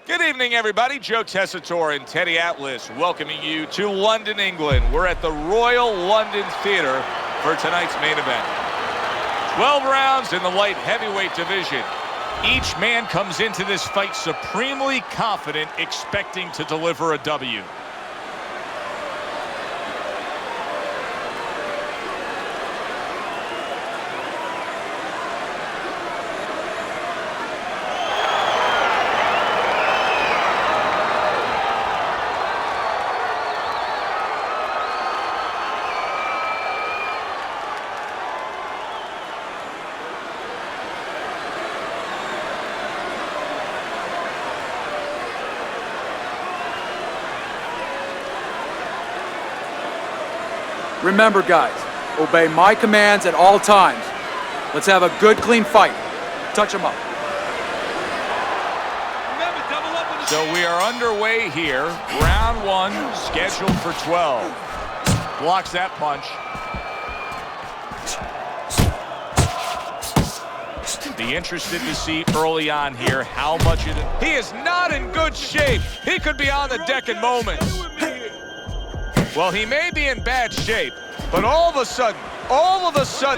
Good evening, everybody. Joe Tessitore and Teddy Atlas welcoming you to London, England. We're at the Royal London Theatre for tonight's main event. 12 rounds in the light heavyweight division. Each man comes into this fight supremely confident, expecting to deliver a W. Remember, guys, obey my commands at all times. Let's have a good, clean fight. Touch them up. So we are underway here. Round 1, scheduled for 12. Blocks that punch. Be interested to see early on here how much he is not in good shape. He could be on the deck in moments. Well, he may be in bad shape, but all of a sudden,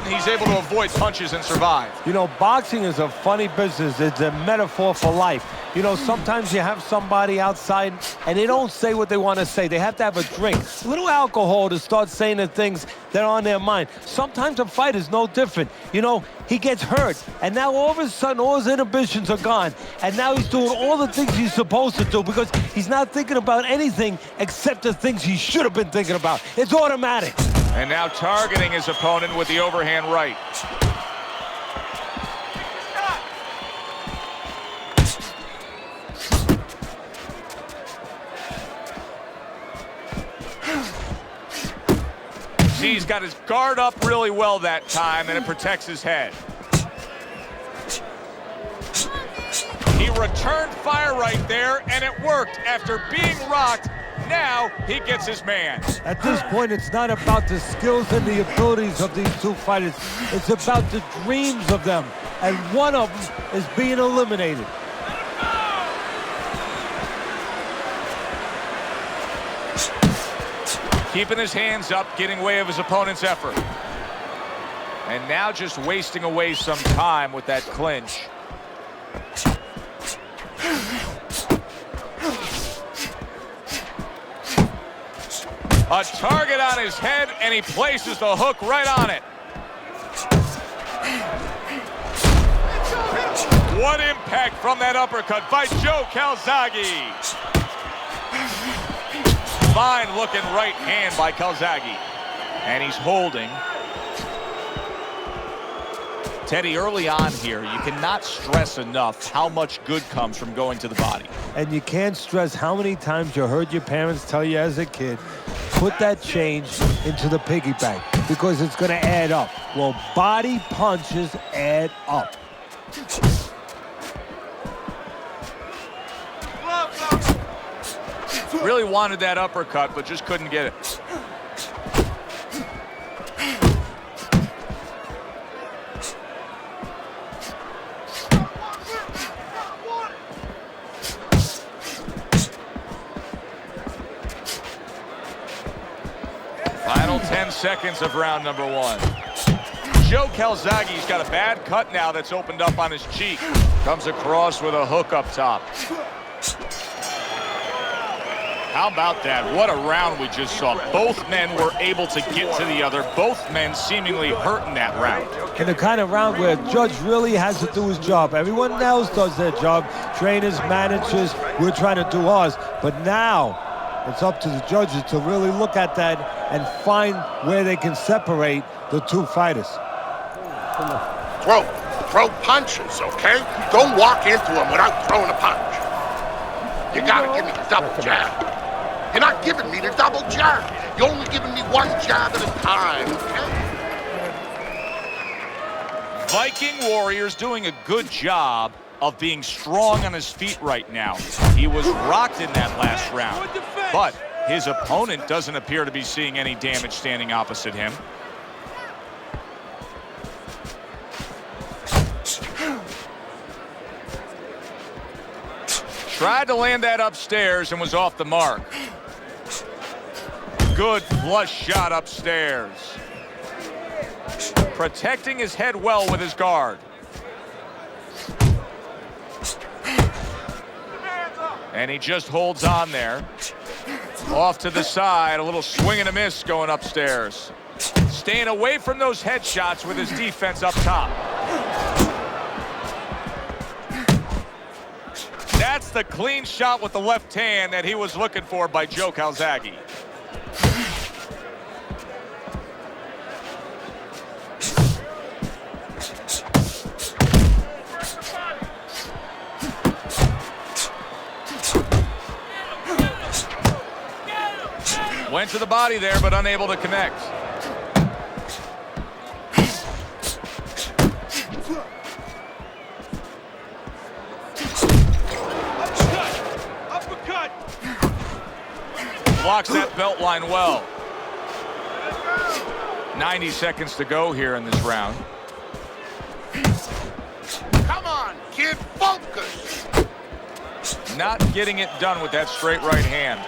he's able to avoid punches and survive. You know, boxing is a funny business. It's a metaphor for life. You know, sometimes you have somebody outside and they don't say what they want to say. They have to have a drink, a little alcohol to start saying the things that are on their mind. Sometimes a fight is no different. You know, he gets hurt, and now all of a sudden all his inhibitions are gone, and now he's doing all the things he's supposed to do because he's not thinking about anything except the things he should have been thinking about. It's automatic. And now targeting his opponent with the overhand right. See, he's got his guard up really well that time, and it protects his head. He returned fire right there, and it worked. After being rocked, now he gets his man. At this point, it's not about the skills and the abilities of these two fighters. It's about the dreams of them, and one of them is being eliminated. Keeping his hands up, getting way of his opponent's effort. And now just wasting away some time with that clinch. A target on his head, and he places the hook right on it. What impact from that uppercut by Joe Calzaghe. Fine looking right hand by Calzaghe. And he's holding. Teddy, early on here, you cannot stress enough how much good comes from going to the body. And you can't stress how many times you heard your parents tell you as a kid, put that change into the piggy bank because it's going to add up. Well, body punches add up. Really wanted that uppercut, but just couldn't get it. Final 10 seconds of round number 1. Joe Calzaghe's got a bad cut now that's opened up on his cheek. Comes across with a hook up top. How about that? What a round we just saw. Both men were able to get to the other. Both men seemingly hurt in that round. And the kind of round where a judge really has to do his job. Everyone else does their job. Trainers, managers, we're trying to do ours. But now it's up to the judges to really look at that and find where they can separate the two fighters. Throw punches, okay? Don't walk into them without throwing a punch. You gotta give me the double jab. You're not giving me the double jab. You're only giving me one jab at a time, okay? Viking Warrior's doing a good job of being strong on his feet right now. He was rocked in that last round, but his opponent doesn't appear to be seeing any damage standing opposite him. Tried to land that upstairs and was off the mark. Good flush shot upstairs. Protecting his head well with his guard. And he just holds on there. Off to the side, a little swing and a miss going upstairs. Staying away from those headshots with his defense up top. That's the clean shot with the left hand that he was looking for by Joe Calzaghe. Went to the body there, but unable to connect. Uppercut. Blocks that belt line well. 90 seconds to go here in this round. Come on, kid, focus. Not getting it done with that straight right hand.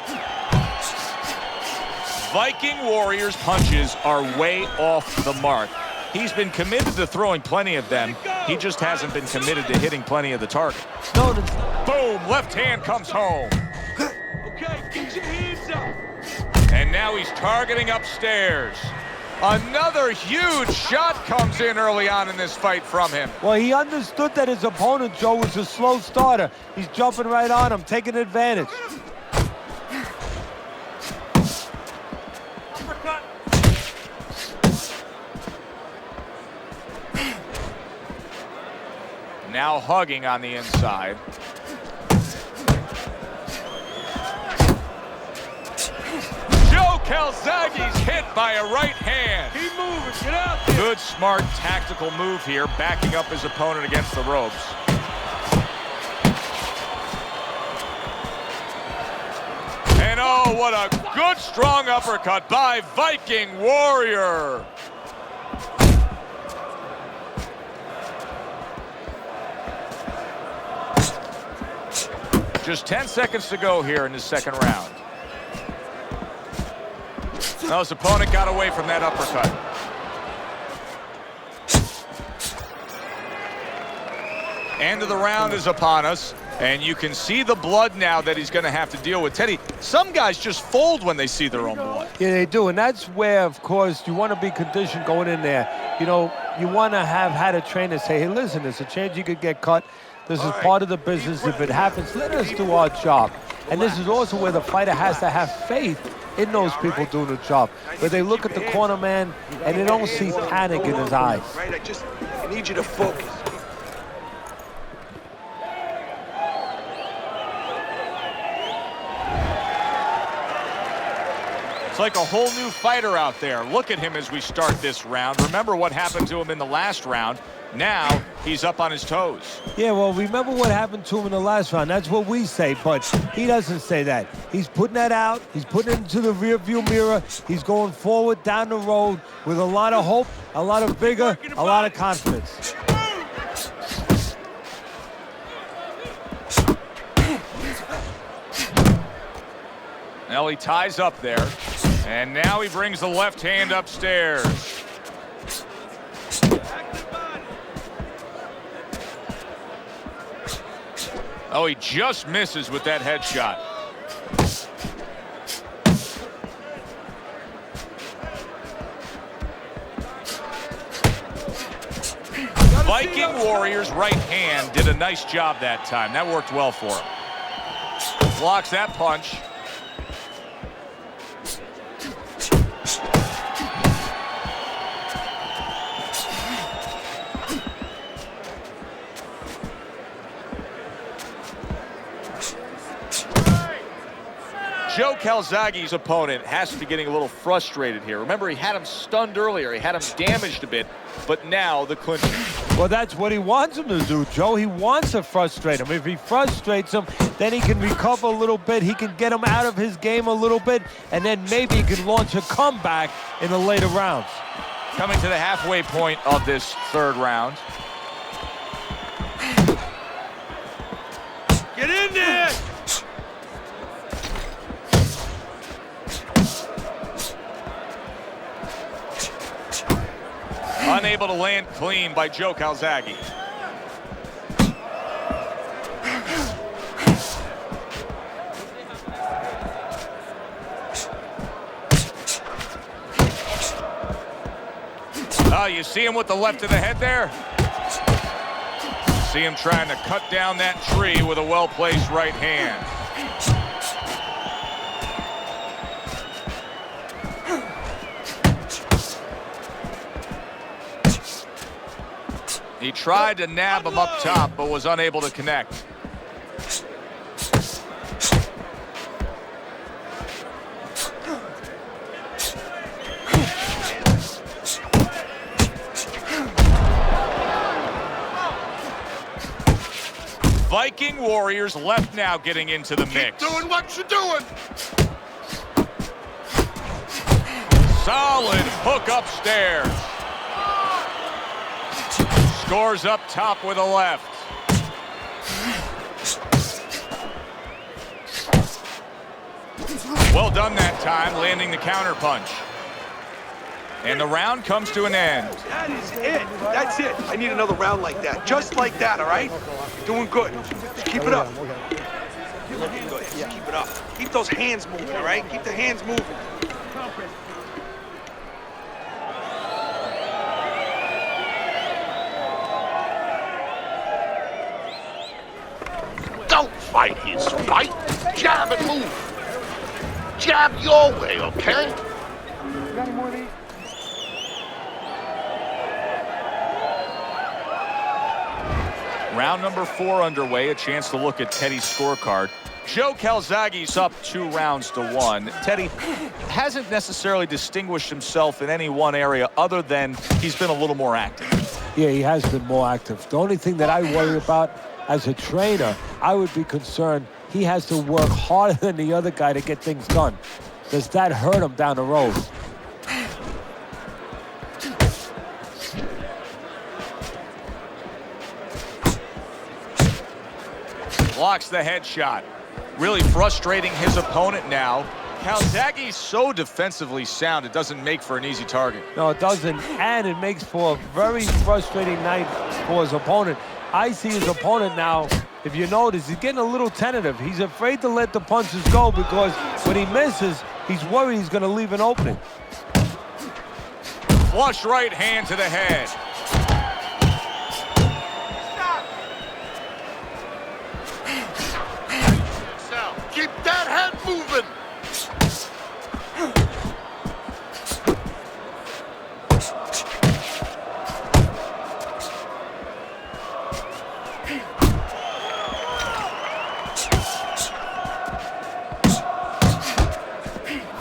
Viking Warriors punches are way off the mark. He's been committed to throwing plenty of them. He just hasn't been committed to hitting plenty of the target. No, boom, left hand comes home. Okay, get your hands up. And now he's targeting upstairs. Another huge shot comes in early on in this fight from him. well, he understood that his opponent, Joe, was a slow starter. He's jumping right on him, taking advantage. Now hugging on the inside. Joe Calzaghe's hit by a right hand. Keep moving, get out there. Good, smart, tactical move here, backing up his opponent against the ropes. And oh, what a good, strong uppercut by Viking Warrior. Just 10 seconds to go here in the second round. Now his opponent got away from that uppercut. End of the round is upon us, and you can see the blood now that he's going to have to deal with. Teddy, some guys just fold when they see their own blood. Yeah, they do, and that's where, of course, you want to be conditioned going in there. You know, you want to have had a trainer say, hey, listen, there's a chance you could get cut. This is part of the business. If it happens, let us do our job. And this is also where the fighter has to have faith in those people doing the job. Where they look at the corner man and they don't see panic in his eyes. Right, I need you to focus. It's like a whole new fighter out there. Look at him as we start this round. Remember what happened to him in the last round. Now he's up on his toes. Yeah, well, remember what happened to him in the last round. That's what we say, but he doesn't say that. He's putting that out. He's putting it into the rearview mirror. He's going forward down the road with a lot of hope, a lot of vigor, a lot of confidence. Now he ties up there, and now he brings the left hand upstairs. Oh, he just misses with that headshot. Viking Warrior's right hand did a nice job that time. That worked well for him. Blocks that punch. Joe Calzaghe's opponent has to be getting a little frustrated here. Remember, he had him stunned earlier. He had him damaged a bit, but now the clinch. Well, that's what he wants him to do, Joe. He wants to frustrate him. If he frustrates him, then he can recover a little bit. He can get him out of his game a little bit, and then maybe he can launch a comeback in the later rounds. Coming to the halfway point of this third round. Get in there! able to land clean by Joe Calzaghe. Oh, you see him with the left of the head there? See him trying to cut down that tree with a well-placed right hand. He tried to nab him up top, but was unable to connect. Viking Warriors left now getting into the mix. Keep doing what you're doing. Solid hook upstairs. Scores up top with a left. Well done that time, landing the counter punch. And the round comes to an end. That is it. That's it. I need another round like that. Just like that, all right? You're doing good. Just keep it up. You're looking good. Just keep it up. Keep those hands moving, all right? Keep the hands moving. Don't fight his fight. Jab and move. Jab your way, okay? Round number 4 underway, a chance to look at Teddy's scorecard. Joe Calzaghe's up 2 rounds to 1. Teddy hasn't necessarily distinguished himself in any one area other than he's been a little more active. Yeah, he has been more active. The only thing that I worry about as a trainer, I would be concerned he has to work harder than the other guy to get things done. Does that hurt him down the road? Blocks the headshot. Really frustrating his opponent now. Calzaghe's so defensively sound, it doesn't make for an easy target. No, it doesn't, and it makes for a very frustrating night for his opponent. I see his opponent now, if you notice, he's getting a little tentative. He's afraid to let the punches go because when he misses, he's worried he's going to leave an opening. Flush right hand to the head. Keep that head moving.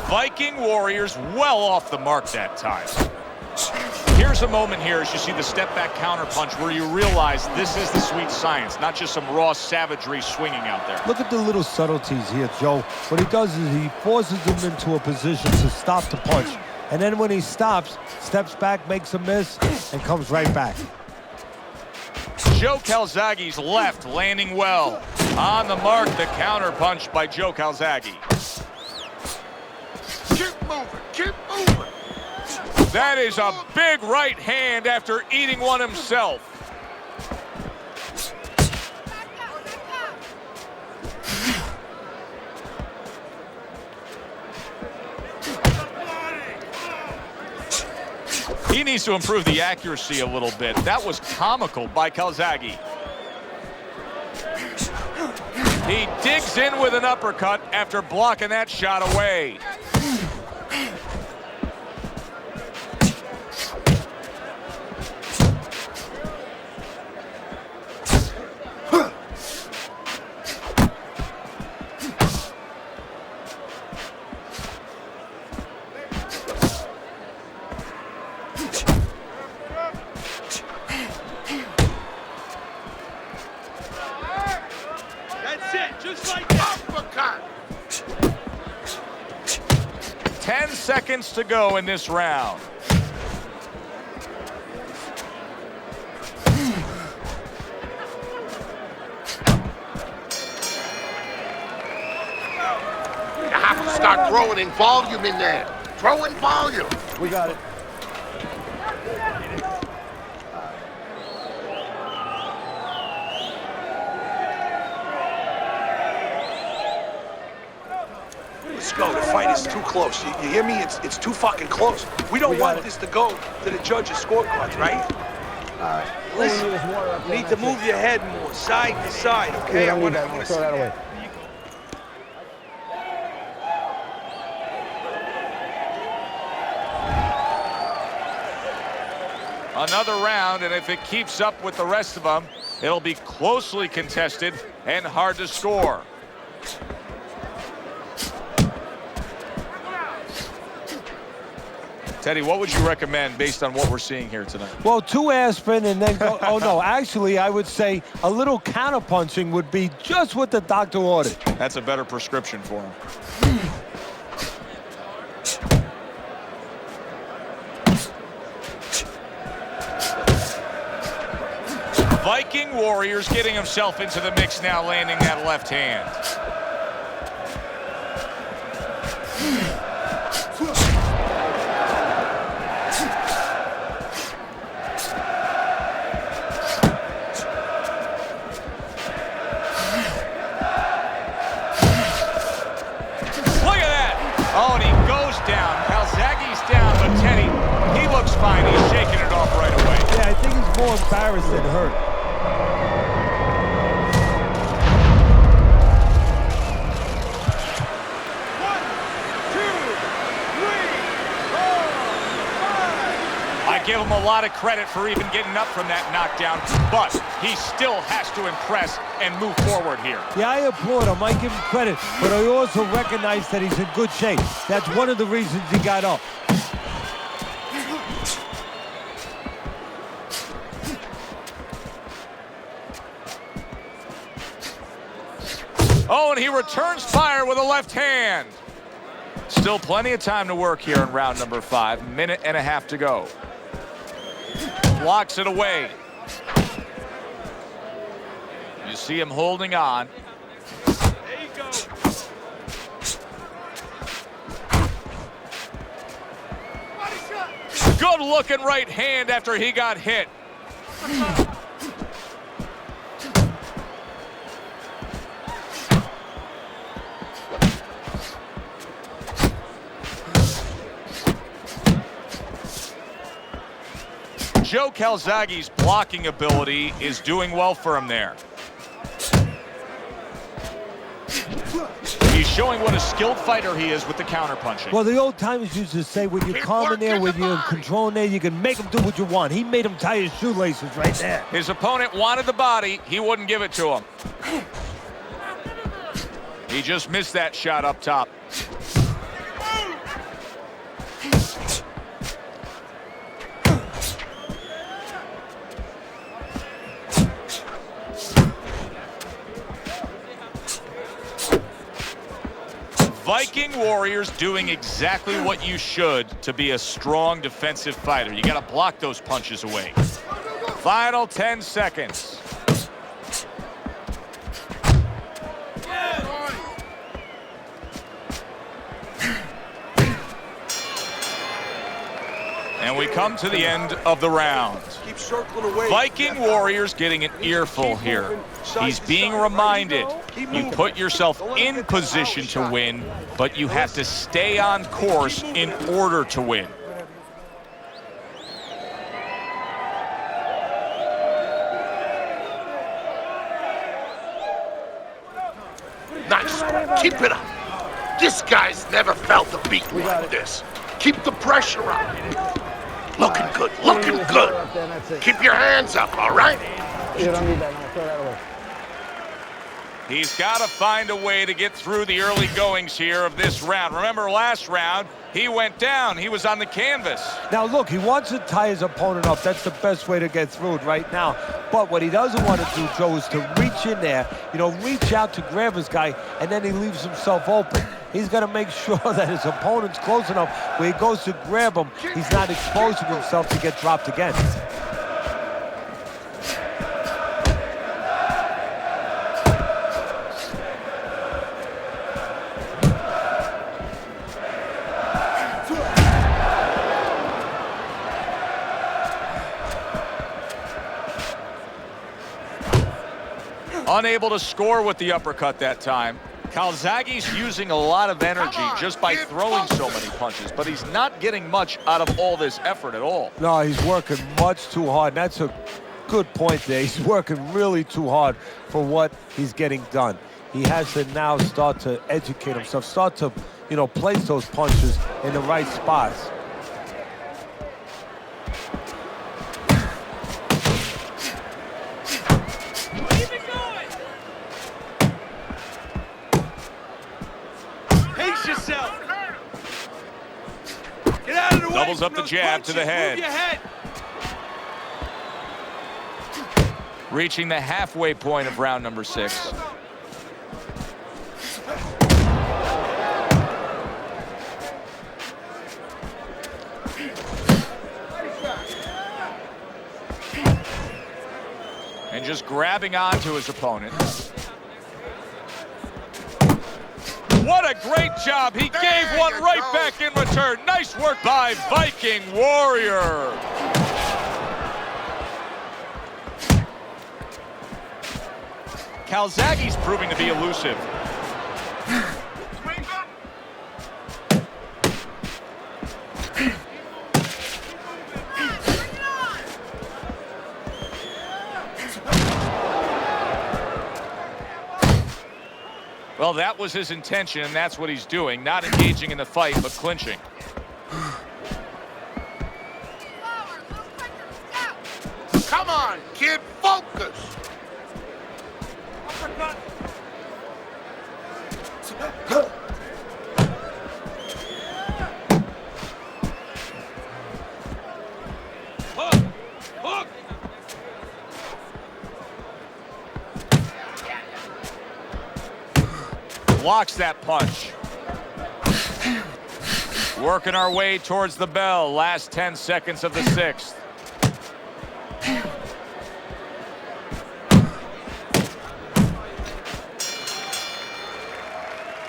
Viking Warriors well off the mark that time. Here's a moment here as you see the step-back counterpunch where you realize this is the sweet science, not just some raw savagery swinging out there. Look at the little subtleties here, Joe. What he does is he forces him into a position to stop the punch. And then when he stops, steps back, makes a miss, and comes right back. Joe Calzaghe's left landing well. On the mark, the counterpunch by Joe Calzaghe. Keep moving. Keep moving. That is a big right hand after eating one himself. He needs to improve the accuracy a little bit. That was comical by Calzaghe. He digs in with an uppercut after blocking that shot away. That's it. Just like that. Uppercut. 10 seconds to go in this round. You have to start throwing in volume in there. Throw in volume. We got it. Let's go. The fight is too close. You hear me? It's too fucking close. We don't want this to go to the judges' scorecards, right? All right. Listen, you need to move your head more, side to side, okay? I want to see throw that away. Another round, and if it keeps up with the rest of them, it'll be closely contested and hard to score. Teddy, what would you recommend based on what we're seeing here tonight? Well, 2 aspirin and then go. Oh, no. Actually, I would say a little counterpunching would be just what the doctor ordered. That's a better prescription for him. Viking Warriors getting himself into the mix now, landing that left hand. Look at that! Oh, and he goes down. Calzaghe's down, but Teddy, he looks fine. He's shaking it off right away. Yeah, I think he's more embarrassed than hurt. I give him a lot of credit for even getting up from that knockdown, but he still has to impress and move forward here. Yeah, I applaud him. I give him credit, but I also recognize that he's in good shape. That's one of the reasons he got up. Oh, and he returns fire with a left hand. Still plenty of time to work here in round number 5. Minute and a half to go. Blocks it away. You see him holding on. There you go. Good looking right hand after he got hit. Joe Calzaghe's blocking ability is doing well for him there. He's showing what a skilled fighter he is with the counterpunching. Well, the old timers used to say when you're calm in there, when you're in control in there, you can make him do what you want. He made him tie his shoelaces right there. His opponent wanted the body. He wouldn't give it to him. He just missed that shot up top. Viking Warriors doing exactly what you should to be a strong defensive fighter. You got to block those punches away. Final 10 seconds. And we come to the end of the round. Keep circling away. Viking Warriors getting an earful here. He's being reminded, you put yourself in position to win, but you have to stay on course in order to win. Nice. Keep it up. This guy's never felt a beating like this. Keep the pressure on. Looking good, looking good. Keep your hands up, all right? You don't need that, no, throw that away. He's got to find a way to get through the early goings here of this round. Remember last round, he went down. He was on the canvas. Now, look, he wants to tie his opponent up. That's the best way to get through it right now. But what he doesn't want to do, Joe, is to reach in there, reach out to grab his guy, and then he leaves himself open. He's got to make sure that his opponent's close enough where he goes to grab him, he's not exposing himself to get dropped again. Unable to score with the uppercut that time. Calzaghe's using a lot of energy just by throwing so many punches, but he's not getting much out of all this effort at all. No, he's working much too hard. That's a good point there. He's working really too hard for what he's getting done. He has to now start to educate himself, start to, place those punches in the right spots. Pace yourself. Get out of the way. Doubles up the jab to the head. Move your head. Reaching the halfway point of round number 6. And just grabbing onto his opponent. What a great job. He gave one right back in return. Nice work by Viking Warrior. Calzaghe's proving to be elusive. Well, that was his intention, and that's what he's doing. Not engaging in the fight, but clinching. Come on, kid, focus. Hook. Hook. Blocks that punch. Working our way towards the bell. Last 10 seconds of the 6th.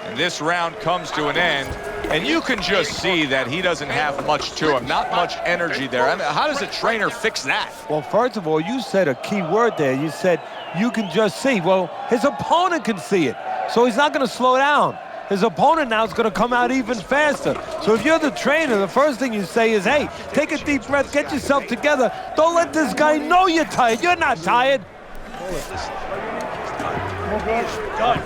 And this round comes to an end. And you can just see that he doesn't have much to him. Not much energy there. I mean, how does a trainer fix that? Well, first of all, you said a key word there. You said you can just see. Well, his opponent can see it. So he's not going to slow down. His opponent now is going to come out even faster. So if you're the trainer, the first thing you say is, hey, take a deep breath, get yourself together. Don't let this guy know you're tired. You're not tired. Done.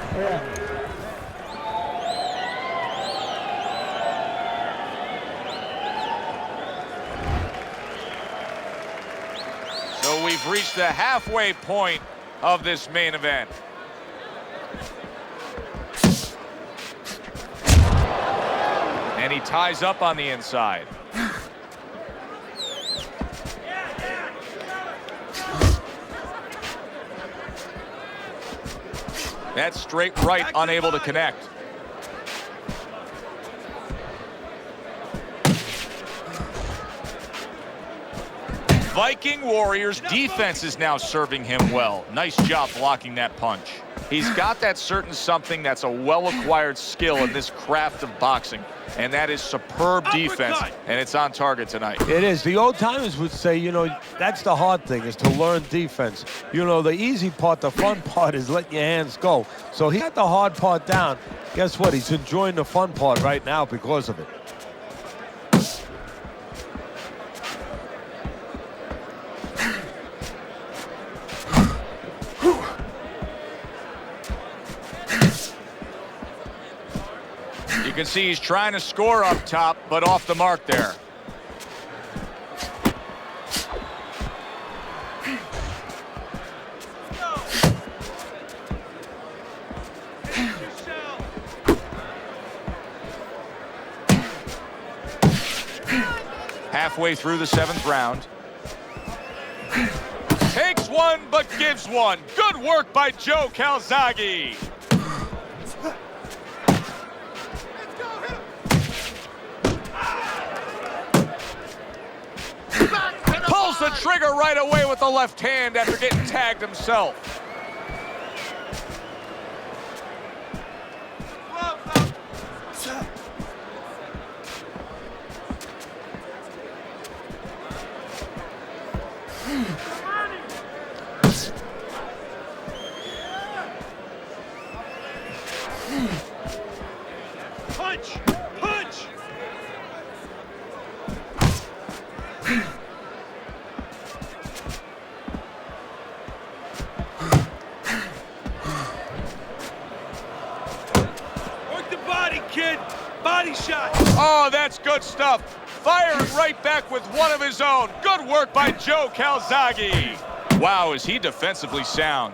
So we've reached the halfway point of this main event. And he ties up on the inside. That straight right unable to connect. Viking Warriors defense is now serving him well. Nice job blocking that punch. He's got that certain something that's a well-acquired skill in this craft of boxing, and that is superb defense, and it's on target tonight. It is. The old timers would say, that's the hard thing, is to learn defense. The easy part, the fun part is letting your hands go. So he got the hard part down. Guess what? He's enjoying the fun part right now because of it. You can see he's trying to score up top, but off the mark there. Halfway through the 7th round. Takes one, but gives one. Good work by Joe Calzaghe. Pulls the trigger right away with the left hand after getting tagged himself. Punch! Punch! Work the body, kid! Body shot! Oh, that's good stuff. Firing right back with one of his own. Good work by Joe Calzaghe. Wow, is he defensively sound.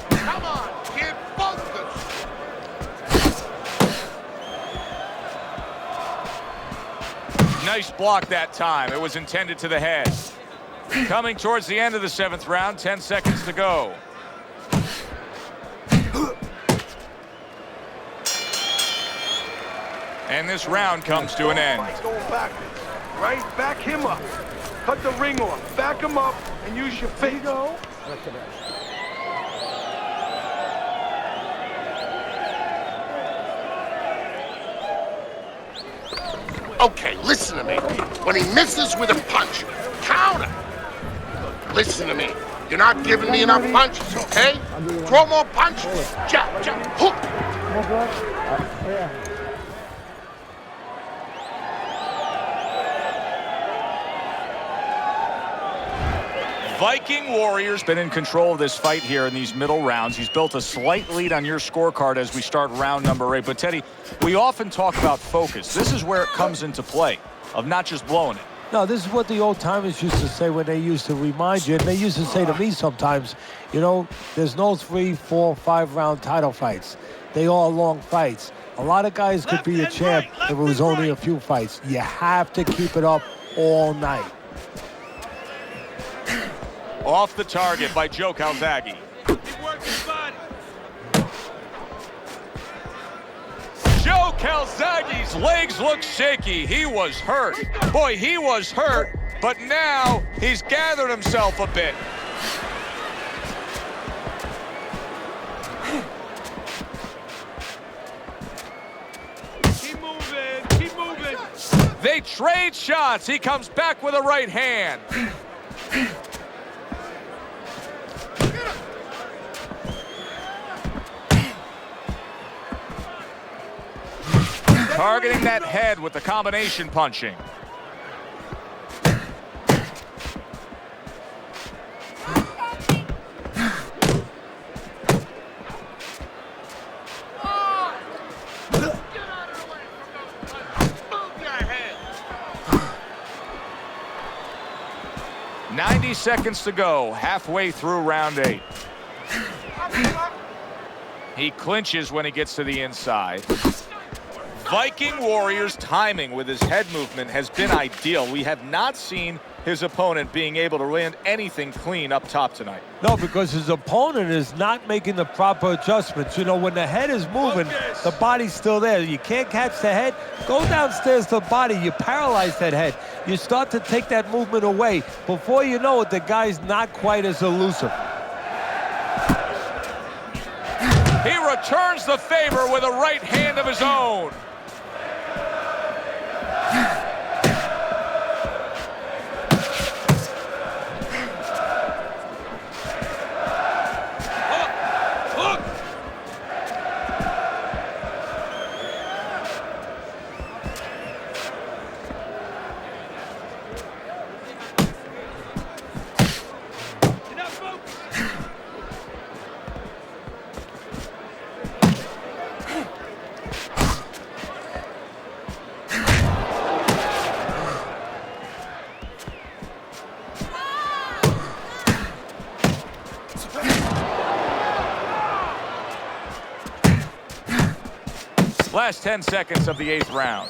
Come on, kid, focus. Nice block that time. It was intended to the head. Coming towards the end of the 7th round, 10 seconds to go. And this round comes to an end. Going backwards, right? Back him up. Cut the ring off. Back him up and use your face. Okay, listen to me. When he misses with a punch, counter. Listen to me. You're not giving me enough punches, okay? Throw more punches. Jab, jab, hook. Yeah. Viking Warrior's been in control of this fight here in these middle rounds. He's built a slight lead on your scorecard as we start round number 8. But, Teddy, we often talk about focus. This is where it comes into play, of not just blowing it. No, this is what the old timers used to say when they used to remind you, and they used to say to me sometimes, you know, there's no 3, 4, 5 round title fights. They all long fights. A lot of guys could be a champ if it was only a few fights. You have to keep it up all night. Off the target by Joe Calzaghe. Joe Calzaghe's legs look shaky. He was hurt. Boy, he was hurt, but now he's gathered himself a bit. Keep moving, keep moving. They trade shots. He comes back with a right hand. Targeting that head with the combination punching. Move your head. 90 seconds to go, halfway through round 8. He clinches when he gets to the inside. Viking Warrior's timing with his head movement has been ideal. We have not seen his opponent being able to land anything clean up top tonight. No, because his opponent is not making the proper adjustments. You know, when the head is moving, the body's still there. You can't catch the head, go downstairs to the body. You paralyze that head. You start to take that movement away. Before you know it, the guy's not quite as elusive. He returns the favor with a right hand of his own. Last 10 seconds of the 8th round.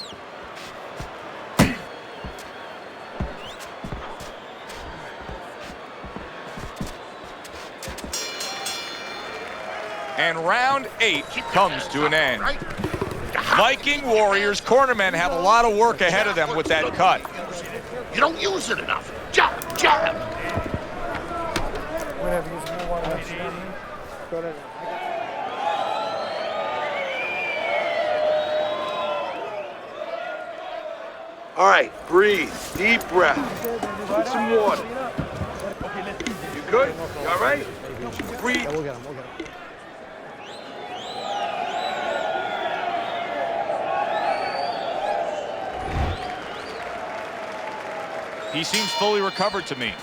And round 8 comes to an end. Viking Warriors cornermen have a lot of work ahead of them with that cut. You don't use it enough. Jab, jab. Whatever, you just want to go to All right, breathe. Deep breath. Get some water. You good? You all right? Breathe. Yeah, we'll get him. He seems fully recovered to me.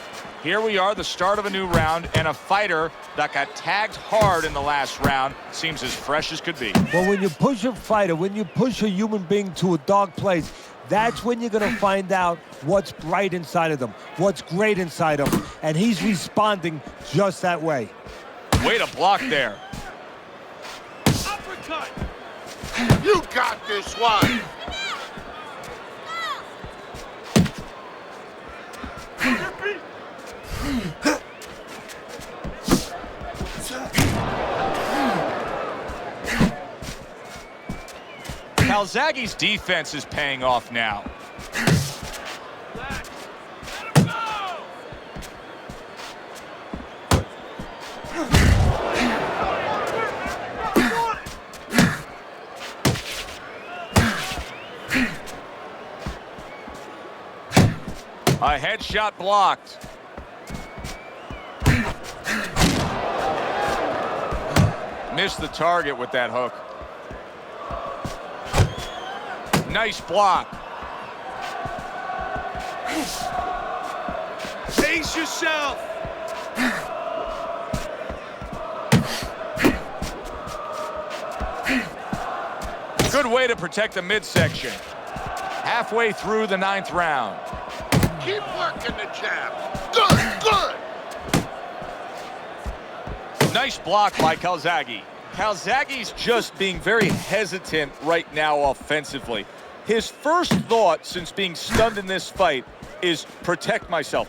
Here we are, the start of a new round, and a fighter that got tagged hard in the last round seems as fresh as could be. Well, when you push a fighter, when you push a human being to a dark place, that's when you're going to find out what's bright inside of them, what's great inside of them, and he's responding just that way. Way to block there. Uppercut. You got this one. Calzaghe's defense is paying off now. A headshot blocked. Missed the target with that hook. Nice block. Pace yourself. Good way to protect the midsection. Halfway through the 9th round. Keep working the jab. Good. Nice block by Calzaghe. Calzaghe's just being very hesitant right now offensively. His first thought since being stunned in this fight is protect myself.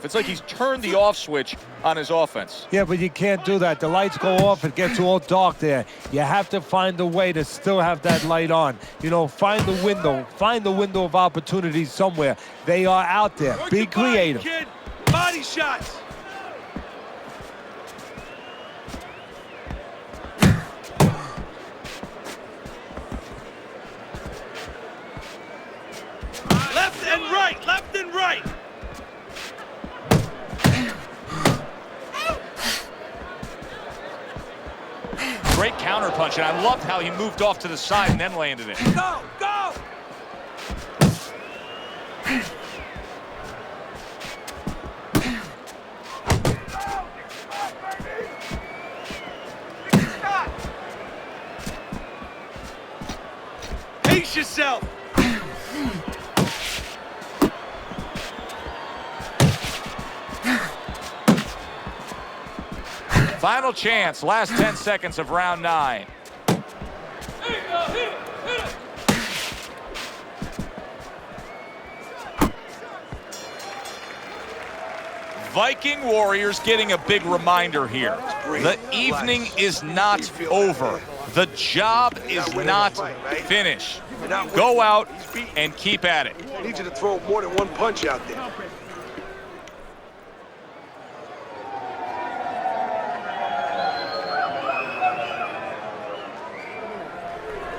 It's like he's turned the off switch on his offense. Yeah, but you can't do that. The lights go off, it gets all dark there. You have to find a way to still have that light on. You know, find the window of opportunity somewhere. They are out there. Be creative. Kid. Body shots. Left and right. Great counter punch, and I loved how he moved off to the side and then landed it. Go. Pace yourself. Final chance, last 10 seconds of round 9. Viking Warriors getting a big reminder here. The evening is not over. The job is not finished. Go out and keep at it. I need you to throw more than one punch out there.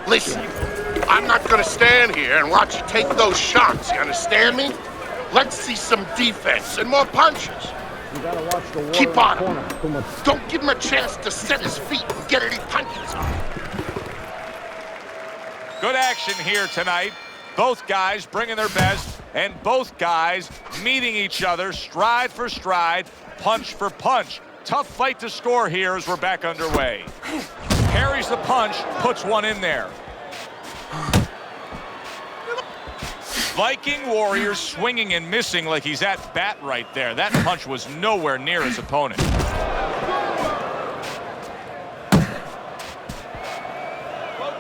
Listen, I'm not gonna stand here and watch you take those shots, you understand me? Let's see some defense and more punches. You gotta watch the wall Keep in the on corner. him. Too much. Don't give him a chance to set his feet and get any punches on. Good action here tonight. Both guys bringing their best, and both guys meeting each other stride for stride, punch for punch. Tough fight to score here as we're back underway. Carries the punch, puts one in there. Viking Warriors swinging and missing like he's at bat right there. That punch was nowhere near his opponent.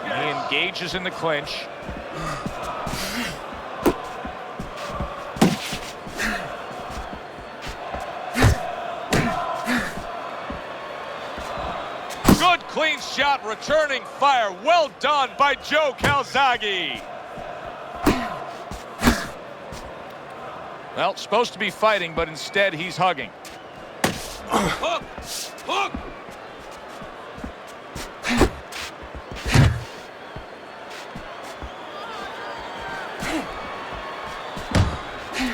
He engages in the clinch. Good clean shot, returning fire. Well done by Joe Calzaghe. Well, supposed to be fighting, but instead he's hugging. Hook! Hook!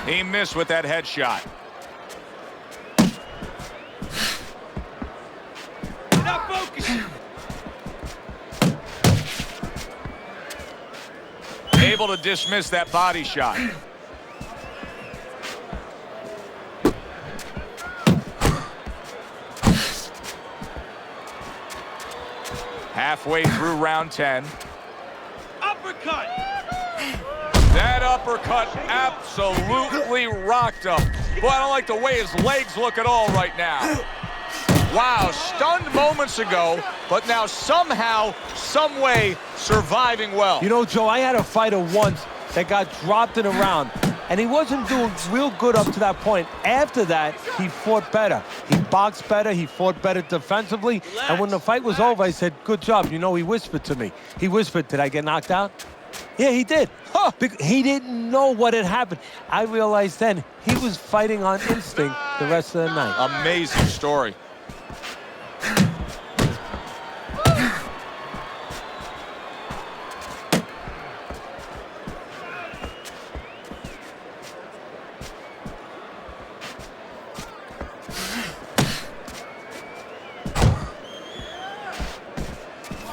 He missed with that headshot. Not focusing. Able to dismiss that body shot. Halfway through round 10. Uppercut. That uppercut absolutely rocked him. Boy, I don't like the way his legs look at all right now. Wow, stunned moments ago, but now somehow, some way, surviving well. You know, Joe, I had a fighter once that got dropped in a round, and he wasn't doing real good up to that point. After that, he fought better. He boxed better, he fought better defensively, and when the fight was over, I said, good job. You know, he whispered to me. He whispered, did I get knocked out? Yeah, he did. Huh. He didn't know what had happened. I realized then he was fighting on instinct the rest of the night. Amazing story.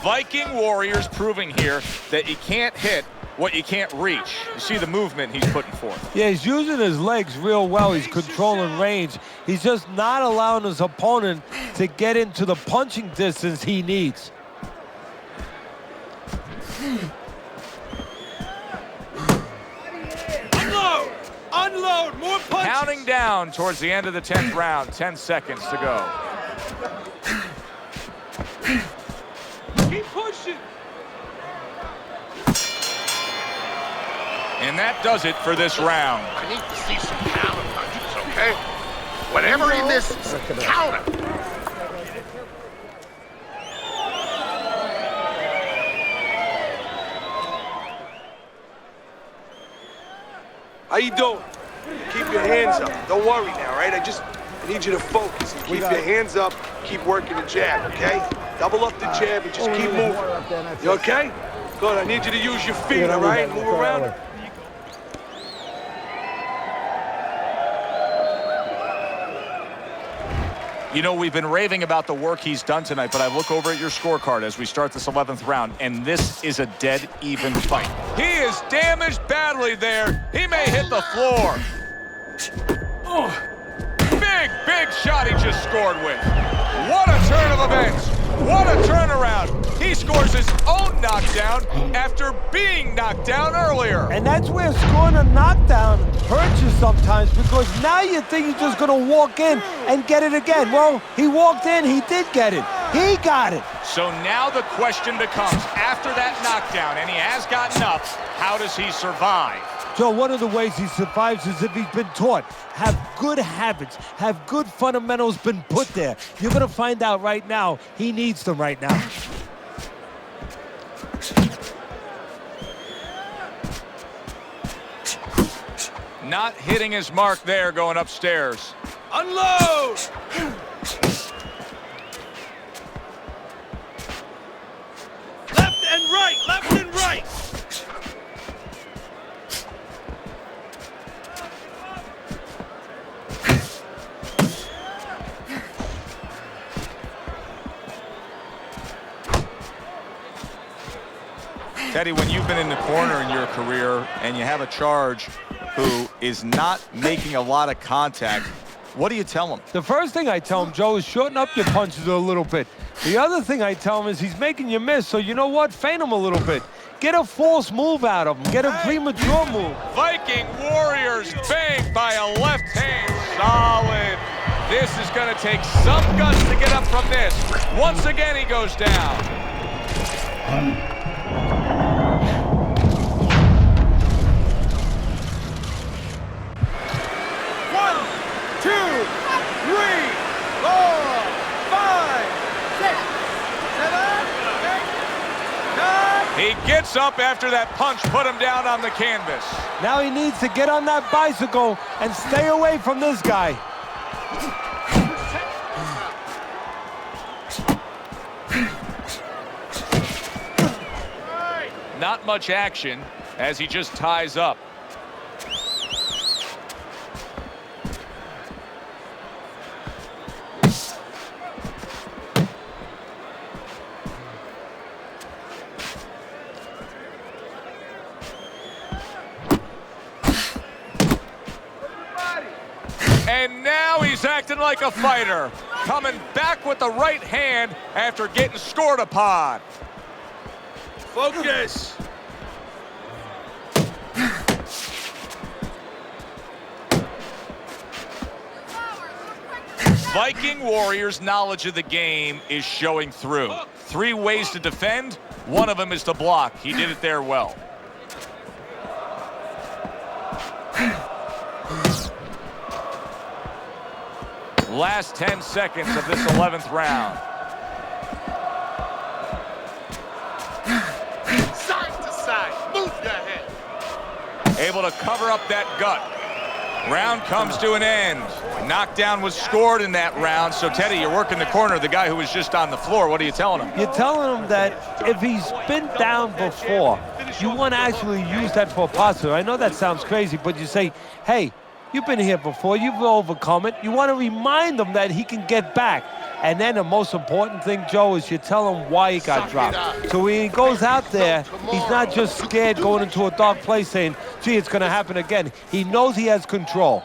Viking Warriors proving here that you can't hit what you can't reach. You see the movement he's putting forth. Yeah, he's using his legs real well. He's controlling range. He's just not allowing his opponent to get into the punching distance he needs. Unload! Unload! More punches! Counting down towards the end of the 10th round. 10 seconds to go. Keep pushing! And that does it for this round. I need to see some counter punches, okay? Whatever he misses, counter. How you doing? Keep your hands up. Don't worry now, right? I need you to focus. Keep your hands up. Keep working the jab, okay? Double up the jab and just keep moving. You okay? Good. I need you to use your feet, all right? Move around. You know, we've been raving about the work he's done tonight, but I look over at your scorecard as we start this 11th round, and this is a dead even fight. He is damaged badly there. He may hit the floor. Big shot he just scored with. What a turn of events. What a turnaround. He scores his own knockdown after being knocked down earlier. And that's where scoring a knockdown hurts you sometimes, because now you think you're just going to walk in and get it again. Well, he walked in, he did get it. He got it. So now the question becomes, after that knockdown, and he has gotten up, how does he survive? Joe, one of the ways he survives is if he's been taught. Have good habits, have good fundamentals been put there. You're going to find out right now he needs them right now. Not hitting his mark there going upstairs. Unload! Left and right, left and right. Teddy, when you've been in the corner in your career and you have a charge who is not making a lot of contact, what do you tell him? The first thing I tell him, Joe, is shorten up your punches a little bit. The other thing I tell him is he's making you miss, so you know what? Feint him a little bit. Get a false move out of him. Get a premature move. Viking Warriors banged by a left hand. Solid. This is going to take some guts to get up from this. Once again, he goes down. 2, 3, 4, 5, 6, 7, 8, 9. He gets up after that punch put him down on the canvas. Now he needs to get on that bicycle and stay away from this guy. Not much action as he just ties up. And now he's acting like a fighter, coming back with the right hand after getting scored upon. Focus. Viking Warriors' knowledge of the game is showing through. 3 ways to defend. One of them is to block. He did it there well. Last 10 seconds of this 11th round. Side to side. Move your head. Able to cover up that gut. Round comes to an end. Knockdown was scored in that round. So, Teddy, you're working the corner of the guy who was just on the floor. What are you telling him? You're telling him that if he's been down before, you want to actually use that for positive. I know that sounds crazy, but you say, hey, you've been here before. You've overcome it. You want to remind him that he can get back. And then the most important thing, Joe, is you tell him why he got dropped. So when he goes out there, he's not just scared going into a dark place saying, gee, it's going to happen again. He knows he has control.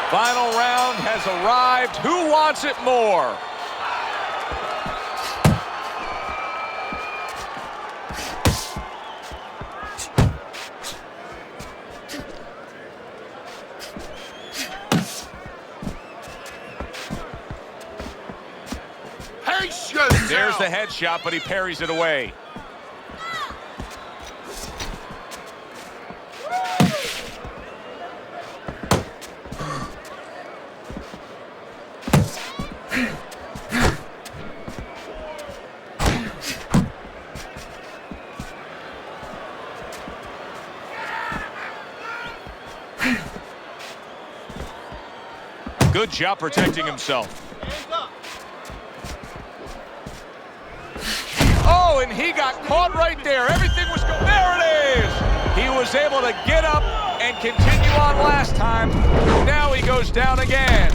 Final round has arrived. Who wants it more? There's the headshot, but he parries it away. Good job protecting himself. Oh, and he got caught right there. Everything was going. There it is. He was able to get up and continue on last time. Now he goes down again.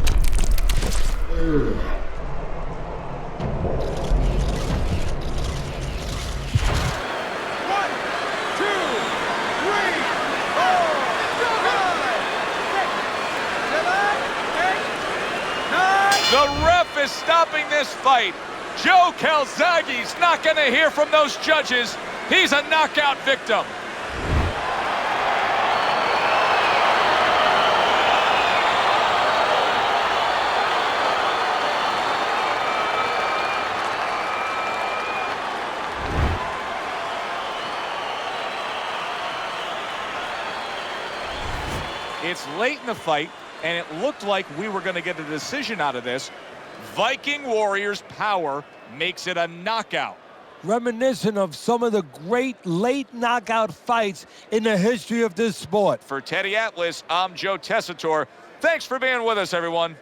The ref is stopping this fight. Joe Calzaghe's not going to hear from those judges. He's a knockout victim. It's late in the fight, and it looked like we were going to get a decision out of this. Viking Warriors' power makes it a knockout. Reminiscent of some of the great late knockout fights in the history of this sport. For Teddy Atlas, I'm Joe Tessitore. Thanks for being with us, everyone.